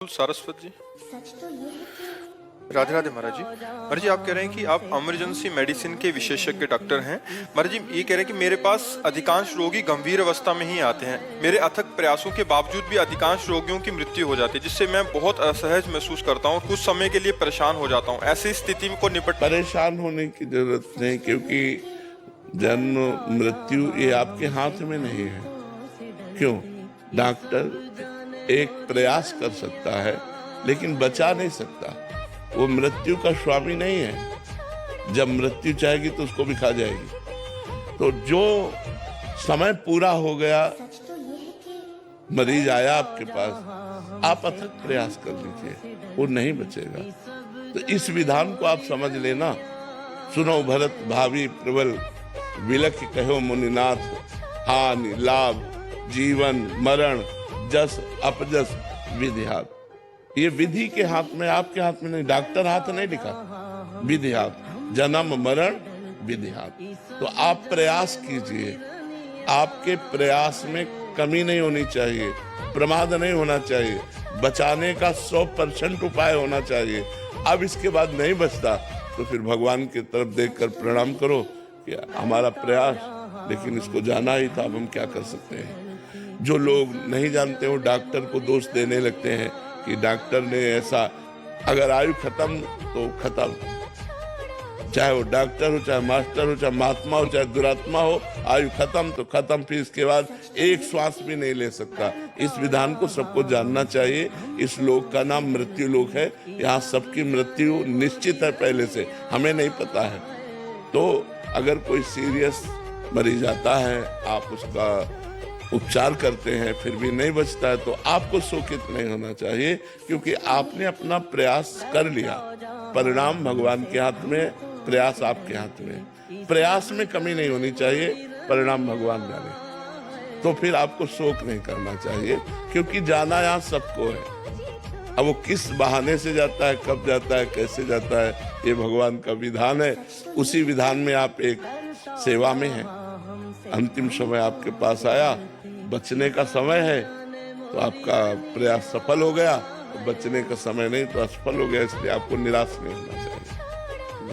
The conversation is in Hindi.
सारस्वत जी, सच तो ये है कि राधे राधे महाराज जी। महाराज जी, आप कह रहे हैं कि आप इमरजेंसी मेडिसिन के विशेषज्ञ डॉक्टर हैं। महाराज जी, ये कह रहे हैं कि मेरे पास अधिकांश रोगी गंभीर अवस्था में ही आते हैं। मेरे अथक प्रयासों के बावजूद भी अधिकांश रोगियों की मृत्यु हो जाती है, जिससे मैं बहुत असहज महसूस करता हूँ और कुछ समय के लिए परेशान हो जाता हूँ। ऐसी स्थिति को निपट परेशान होने की जरूरत नहीं, क्योंकि जन्म मृत्यु ये आपके हाथ में नहीं है। क्यों? डॉक्टर एक प्रयास कर सकता है लेकिन बचा नहीं सकता। वो मृत्यु का स्वामी नहीं है। जब मृत्यु चाहेगी तो उसको भी खा जाएगी। तो जो समय पूरा हो गया, सच तो ये है कि मरीज आया आपके पास, आप अथक प्रयास कर लीजिए, वो नहीं बचेगा। तो इस विधान को आप समझ लेना। सुनो भरत भावी प्रबल, विलख कहो मुनिनाथ, हानि लाभ जीवन मरण जस अपजस विधि हाथ। ये विधि के हाथ में, आपके हाथ में नहीं। डॉक्टर हाथ नहीं लिखा, विधि हाथ। जन्म मरण विधि हाथ। तो आप प्रयास कीजिए, आपके प्रयास में कमी नहीं होनी चाहिए, प्रमाद नहीं होना चाहिए, बचाने का 100% उपाय होना चाहिए। अब इसके बाद नहीं बचता तो फिर भगवान की तरफ देखकर प्रणाम करो कि हमारा प्रयास, लेकिन इसको जाना ही था, अब हम क्या कर सकते हैं। जो लोग नहीं जानते वो डॉक्टर को दोष देने लगते हैं कि डॉक्टर ने ऐसा। अगर आयु खत्म तो खत्म, चाहे वो डॉक्टर हो, चाहे मास्टर हो, चाहे महात्मा हो, चाहे दुरात्मा हो, आयु खत्म तो खत्म। फिर इसके बाद एक श्वास भी नहीं ले सकता। इस विधान को सबको जानना चाहिए। इस लोक का नाम मृत्यु लोक है। यहाँ सबकी मृत्यु निश्चित है पहले से, हमें नहीं पता है। तो अगर कोई सीरियस मरीज आता है, आप उसका उपचार करते हैं, फिर भी नहीं बचता है, तो आपको शोकित नहीं होना चाहिए, क्योंकि आपने अपना प्रयास कर लिया। परिणाम भगवान के हाथ में, प्रयास आपके हाथ में। प्रयास में कमी नहीं होनी चाहिए, परिणाम भगवान जाने। तो फिर आपको शोक नहीं करना चाहिए, क्योंकि जाना यहाँ सबको है। अब वो किस बहाने से जाता है, कब जाता है, कैसे जाता है, ये भगवान का विधान है। उसी विधान में आप एक सेवा में हैं। अंतिम समय आपके पास आया, बचने का समय है, तो आपका प्रयास सफल हो गया। बचने का समय नहीं तो असफल हो गया, इसलिए आपको निराश नहीं होना चाहिए।